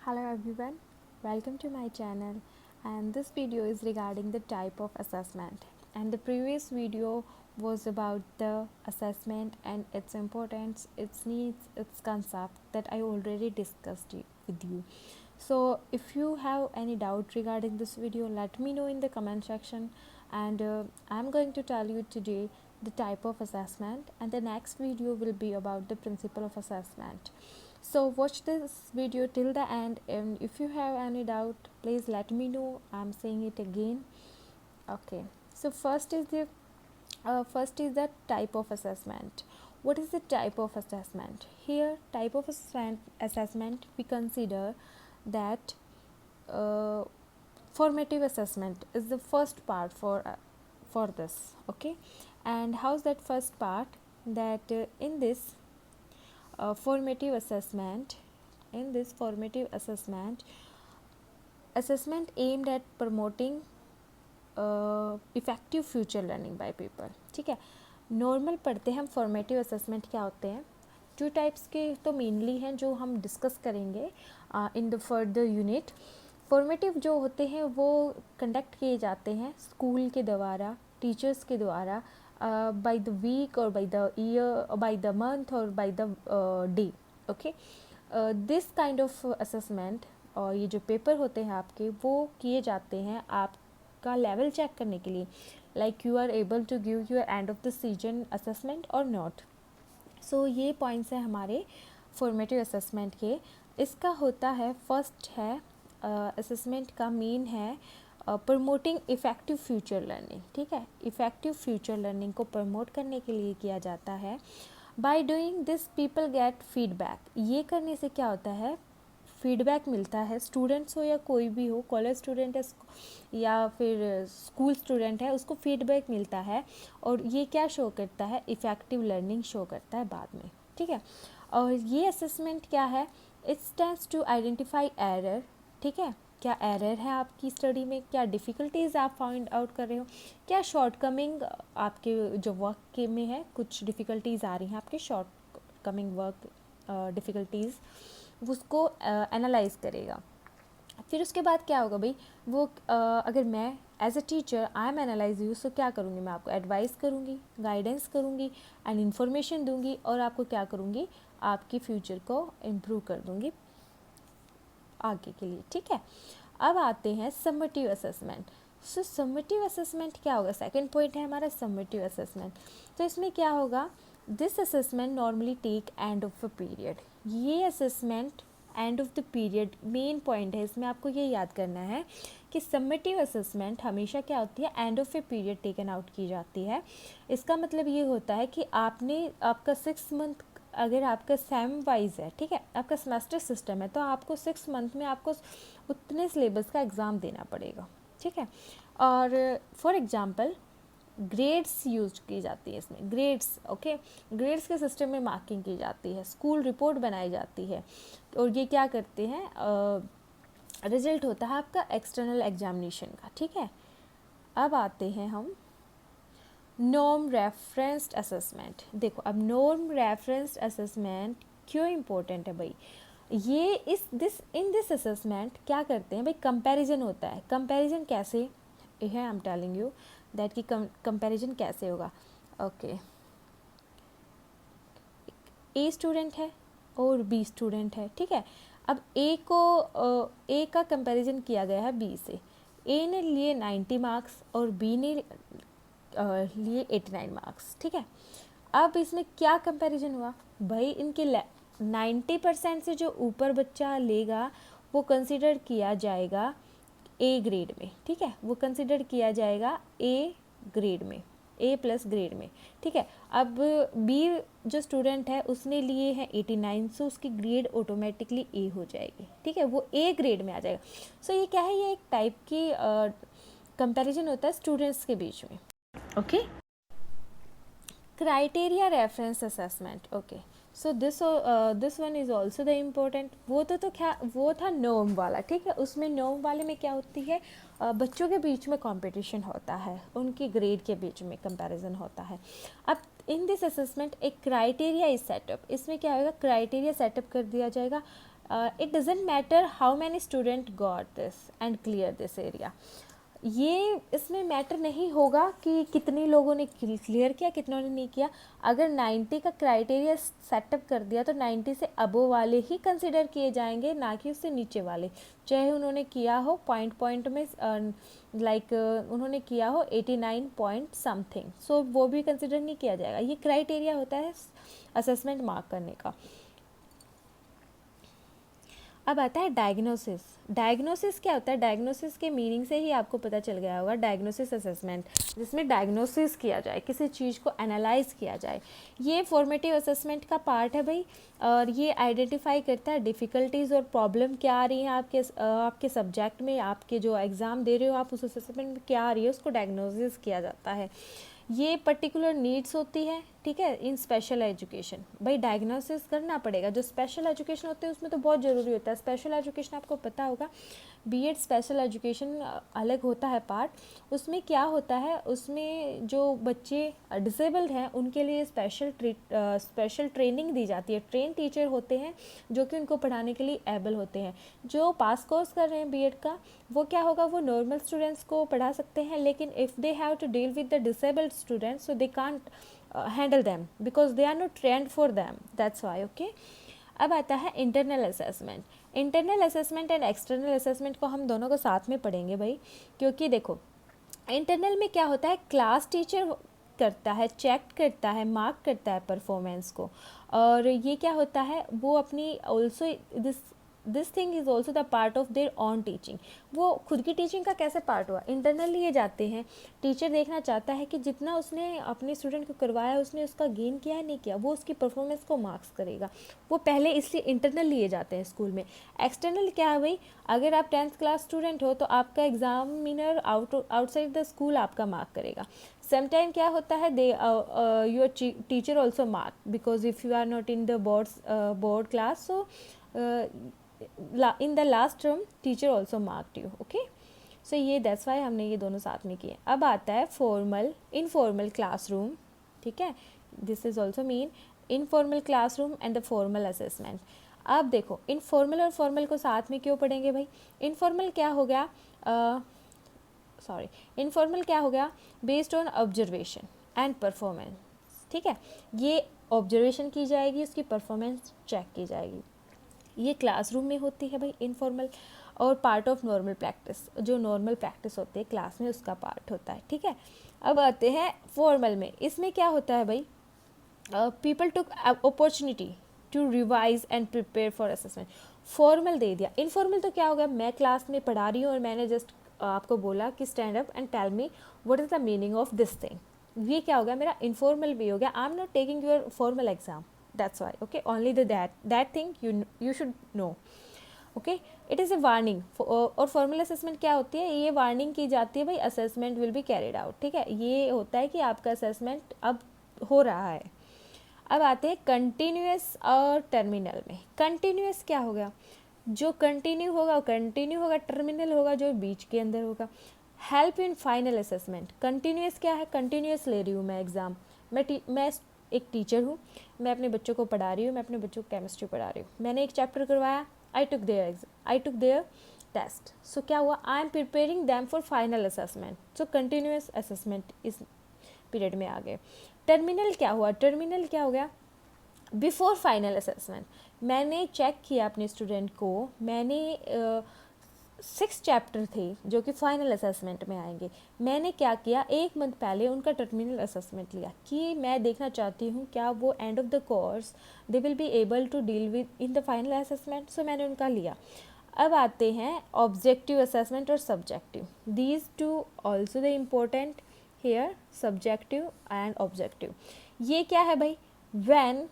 Hello everyone, welcome to my channel, and this video is regarding the type of assessment, and the previous video was about the assessment and its importance, its needs, its concept that I already discussed with you. So if you have any doubt regarding this video, let me know in the comment section, and I'm going to tell you today the type of assessment, and the next video will be about the principle of assessment. So watch this video till the end, and if you have any doubt, please let me know. I'm saying it again. Okay, so first is the type of assessment. What is the type of assessment? Here, type of assessment we consider that uh, formative assessment is the first part for this. Okay, and how's that first part? That in this formative assessment, assessment aimed at promoting effective future learning by people. ठीक है, normal पढ़ते हैं हम formative assessment क्या होते हैं. Two types के तो मेनली हैं जो हम डिस्कस करेंगे in the further unit. Formative जो होते हैं वो कंडक्ट किए जाते हैं स्कूल के द्वारा, टीचर्स के द्वारा, बाय द वीक और by the year, by the month और by the day. Okay, this kind of assessment और ये जो पेपर होते हैं आपके वो किए जाते हैं आपका लेवल चेक करने के लिए, like you are able to give your end of the season assessment और नॉट. सो ये पॉइंट्स हैं हमारे फॉर्मेटिव असेसमेंट के. इसका होता है फर्स्ट है असेसमेंट का मेन है प्रमोटिंग इफ़ेक्टिव फ्यूचर लर्निंग. ठीक है, इफ़ेक्टिव फ्यूचर लर्निंग को प्रमोट करने के लिए किया जाता है. By doing this people get feedback. ये करने से क्या होता है, फीडबैक मिलता है. स्टूडेंट्स हो या कोई भी हो, कॉलेज स्टूडेंट है या फिर स्कूल स्टूडेंट है, उसको फीडबैक मिलता है और ये क्या शो करता है, इफ़ेक्टिव लर्निंग शो करता है बाद में. ठीक है, और ये असेसमेंट क्या है, it stands to identify error. ठीक है, क्या एरर है आपकी स्टडी में, क्या डिफ़िकल्टीज़ आप फाइंड आउट कर रहे हो, क्या शॉर्टकमिंग आपके जो वर्क के में है, कुछ डिफ़िकल्टीज़ आ रही हैं आपके शॉर्टकमिंग वर्क डिफ़िकल्टीज़, उसको एनालाइज करेगा. फिर उसके बाद क्या होगा भाई, वो अगर मैं as a teacher I am analyse you, so क्या करूँगी, मैं आपको एडवाइस करूँगी, गाइडेंस करूँगी एंड इन्फॉर्मेशन दूँगी और आपको क्या करूँगी, आपकी फ्यूचर को इम्प्रूव कर दूँगी आगे के लिए. ठीक है, अब आते हैं समेटिव असेसमेंट. सो समेटिव असेसमेंट क्या होगा, सेकंड पॉइंट है हमारा समेटिव असेसमेंट. तो इसमें क्या होगा, this assessment normally take end of a period. ये assessment end of the period main point है. इसमें आपको ये याद करना है कि समेटिव असेसमेंट हमेशा क्या होती है, end of a period taken out की जाती है. इसका मतलब ये होता है कि आपका 6 मंथ अगर आपका सेम वाइज है, ठीक है, आपका सेमेस्टर सिस्टम है, तो आपको 6 मंथ में आपको उतने सिलेबस का एग्ज़ाम देना पड़ेगा. ठीक है, और फॉर एग्जांपल ग्रेड्स यूज की जाती है इसमें, ग्रेड्स. ओके, ग्रेड्स के सिस्टम में मार्किंग की जाती है, स्कूल रिपोर्ट बनाई जाती है और ये क्या करते हैं, रिजल्ट होता है आपका एक्सटर्नल एग्जामिनेशन का. ठीक है, अब आते हैं हम नॉर्म रेफरेंस्ड असेसमेंट. देखो, अब नॉर्म रेफरेंस्ड असेसमेंट क्यों इम्पोर्टेंट है भाई, ये इन दिस असेसमेंट क्या करते हैं भाई, कंपैरिजन होता है. कंपैरिजन कैसे है, I am telling you that कि कंपैरिजन कैसे होगा. ओके, ए स्टूडेंट है और बी स्टूडेंट है. ठीक है, अब ए का कंपैरिजन किया गया है बी से. ए ने लिए 90 मार्क्स और बी ने लिए 89 मार्क्स. ठीक है, अब इसमें क्या कंपैरिजन हुआ भाई, इनके 90% से जो ऊपर बच्चा लेगा वो कंसिडर किया जाएगा ए ग्रेड में. ठीक है, वो कंसिडर किया जाएगा ए ग्रेड में, ए प्लस ग्रेड में. ठीक है, अब बी जो स्टूडेंट है उसने लिए हैं 89, सो उसकी ग्रेड ऑटोमेटिकली ए हो जाएगी. ठीक है, वो ए ग्रेड में आ जाएगा. सो ये क्या है, ये एक टाइप की कंपैरिजन होता है स्टूडेंट्स के बीच में. Okay, criteria reference assessment. Okay, so this one is also the important. तो क्या वो था नॉर्म वाला. ठीक है, उसमें नॉर्म वाले में क्या होती है, बच्चों के बीच में कंपटीशन होता है, उनकी ग्रेड के बीच में कंपैरिजन होता है. अब इन दिस असेसमेंट एक क्राइटेरिया इज सेटअप. इसमें क्या होगा, क्राइटेरिया सेटअप कर दिया जाएगा it doesn't matter how many student got this and clear this area, ये इसमें मैटर नहीं होगा कि कितने लोगों ने क्लियर किया कितनों ने नहीं किया। अगर 90 का क्राइटेरिया सेटअप कर दिया तो 90 से अबो वाले ही कंसिडर किए जाएंगे, ना कि उससे नीचे वाले, चाहे उन्होंने किया हो पॉइंट में लाइक उन्होंने किया हो 89 पॉइंट समथिंग, सो वो भी कंसिडर नहीं किया जाएगा। ये क्राइटेरिया होता है असेसमेंट मार्क करने का। अब आता है डायग्नोसिस। डायग्नोसिस क्या होता है? डायग्नोसिस के मीनिंग से ही आपको पता चल गया होगा, डायग्नोसिस असेसमेंट, जिसमें डायग्नोसिस किया जाए, किसी चीज़ को एनालाइज किया जाए। ये फॉर्मेटिव असेसमेंट का पार्ट है भाई, और ये आइडेंटिफाई करता है डिफ़िकल्टीज़ और प्रॉब्लम क्या आ रही हैं आपके सब्जेक्ट में, आपके जो एग्ज़ाम दे रहे हो आप, उस असेसमेंट में क्या आ रही है उसको डायग्नोसिस किया जाता है। ये पर्टिकुलर नीड्स होती है, ठीक है, इन स्पेशल एजुकेशन। भाई डायग्नोसिस करना पड़ेगा, जो स्पेशल एजुकेशन होते हैं उसमें तो बहुत ज़रूरी होता है। स्पेशल एजुकेशन आपको पता होगा, बीएड स्पेशल एजुकेशन अलग होता है पार्ट। उसमें क्या होता है, उसमें जो बच्चे डिसेबल्ड हैं उनके लिए स्पेशल ट्रेनिंग दी जाती है। ट्रेन टीचर होते हैं जो कि उनको पढ़ाने के लिए एबल होते हैं। जो पास कोर्स कर रहे हैं बीएड का, वो क्या होगा, वो नॉर्मल स्टूडेंट्स को पढ़ा सकते हैं, लेकिन if they have to deal with the disabled students, so they can't handle them because they are not trained for them, that's why. Okay, अब आता है internal assessment. Internal assessment and external assessment को हम दोनों को साथ में पढ़ेंगे भाई, क्योंकि देखो इंटरनल में क्या होता है, क्लास टीचर करता है, चेक करता है, मार्क करता है परफॉर्मेंस को, और ये क्या होता है, वो अपनी also this thing is also the part of their on teaching. वो खुद की टीचिंग का कैसे पार्ट हुआ, इंटरनल लिए जाते हैं। टीचर देखना चाहता है कि जितना उसने अपने स्टूडेंट को करवाया उसने उसका गेन किया है नहीं किया, वो उसकी परफॉर्मेंस को मार्क्स करेगा। वो पहले इसलिए इंटरनल लिए जाते हैं स्कूल में। एक्सटर्नल क्या है भाई, अगर आप 10th क्लास स्टूडेंट हो तो आपका एग्जामिनर आउटसाइड द स्कूल आपका मार्क करेगा। समटाइम क्या होता है, they your teacher also mark, because if you are not in the board class, so in the last term teacher also marked you. okay, so ये that's why हमने ये दोनों साथ में किए। अब आता है फॉर्मल इनफॉर्मल क्लासरूम, ठीक है, this is also mean informal classroom and the formal assessment. अब देखो इनफॉर्मल और फॉर्मल को साथ में क्यों पढ़ेंगे भाई? इनफॉर्मल क्या हो गया, इनफॉर्मल क्या हो गया, based on observation and performance, ठीक है, ये ऑब्जर्वेशन की जाएगी, उसकी परफॉर्मेंस चेक की जाएगी। ये क्लासरूम में होती है भाई इनफॉर्मल, और पार्ट ऑफ नॉर्मल प्रैक्टिस, जो नॉर्मल प्रैक्टिस होती है क्लास में उसका पार्ट होता है, ठीक है। अब आते हैं फॉर्मल में। इसमें क्या होता है भाई, people took opportunity to revise and prepare for assessment. Formal दे दिया, इनफॉर्मल तो क्या होगा, मैं क्लास में पढ़ा रही हूँ और मैंने जस्ट आपको बोला कि stand up and tell me what is the meaning of this thing. ये क्या हो गया, मेरा इनफॉर्मल वे हो गया। I am not taking your formal exam, that's why, okay, only that thing you should know, okay, it is a warning और formal assessment क्या होती है, ये वार्निंग की जाती है भाई, assessment will be carried out, ठीक है, ये होता है कि आपका असेसमेंट अब हो रहा है। अब आते हैं कंटिन्यूस और टर्मिनल में। कंटिन्यूस क्या हो गया, जो कंटिन्यू होगा वो कंटिन्यू होगा, टर्मिनल होगा जो बीच के अंदर होगा। Help in final assessment. Continuous क्या है, कंटिन्यूस ले रही हूँ मैं एग्ज़ाम, मैं एक टीचर हूँ, मैं अपने बच्चों को पढ़ा रही हूँ, मैं अपने बच्चों को केमिस्ट्री पढ़ा रही हूँ, मैंने एक चैप्टर करवाया, आई टुक देयर टेस्ट, सो क्या हुआ, I am preparing them for final assessment, so continuous assessment इस पीरियड में आ गए। टर्मिनल क्या हुआ, टर्मिनल क्या हो गया, बिफोर फाइनल असेसमेंट, मैंने चेक किया अपने स्टूडेंट को, मैंने 6 चैप्टर थे जो कि फाइनल असेसमेंट में आएंगे, मैंने क्या किया, 1 मंथ पहले उनका टर्मिनल असेसमेंट लिया कि मैं देखना चाहती हूँ क्या वो end of the course they will be able to deal with in the final assessment, so मैंने उनका लिया। अब आते हैं ऑब्जेक्टिव असेसमेंट और subjective, these two also the important here, subjective and objective. ये क्या है भाई, when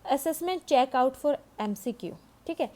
assessment check out for MCQ, ठीक है,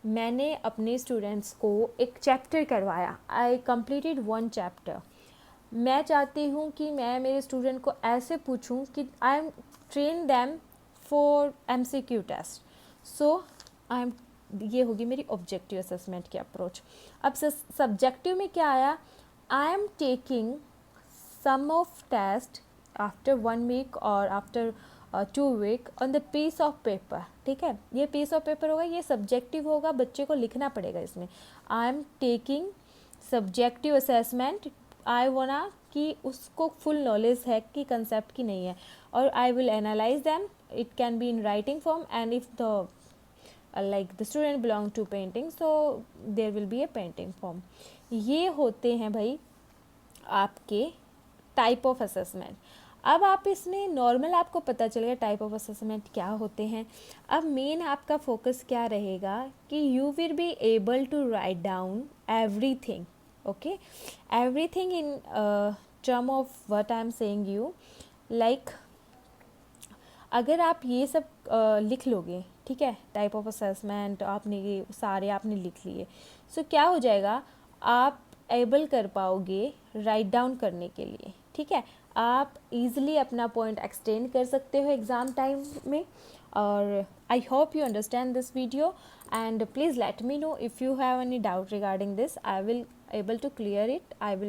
मैंने अपने स्टूडेंट्स को एक चैप्टर करवाया, आई कंप्लीटेड 1 चैप्टर, मैं चाहती हूँ कि मैं मेरे स्टूडेंट को ऐसे पूछूँ कि I am train them for MCQ test, so I am, ये होगी मेरी ऑब्जेक्टिव असेसमेंट की अप्रोच। अब सब्जेक्टिव में क्या आया, I am taking some of test after 1 week और after two week on the piece of paper, ठीक है। ये पीस ऑफ पेपर होगा, ये सब्जेक्टिव होगा, बच्चे को लिखना पड़ेगा इसमें। I am taking subjective assessment, I wanna कि उसको फुल नॉलेज है कि कंसेप्ट की नहीं है, और I will analyse them, it can be in writing form, and if the like the student belong to painting, so there will be a painting form। ये होते हैं भाई आपके टाइप ऑफ असेसमेंट। अब आप इसमें नॉर्मल आपको पता चल गया टाइप ऑफ असेसमेंट क्या होते हैं। अब मेन आपका फोकस क्या रहेगा कि you will be able to write down everything, okay, everything in term of what I am saying you, like अगर आप ये सब लिख लोगे, ठीक है, टाइप ऑफ असेसमेंट आपने ये सारे आपने लिख लिए, सो क्या हो जाएगा, आप एबल कर पाओगे राइट डाउन करने के लिए, ठीक है। आप इजीली अपना पॉइंट एक्सटेंड कर सकते हो एग्ज़ाम टाइम में। और I hope you understand this video, and please let me know if you have any doubt regarding this. I will able to clear it. I will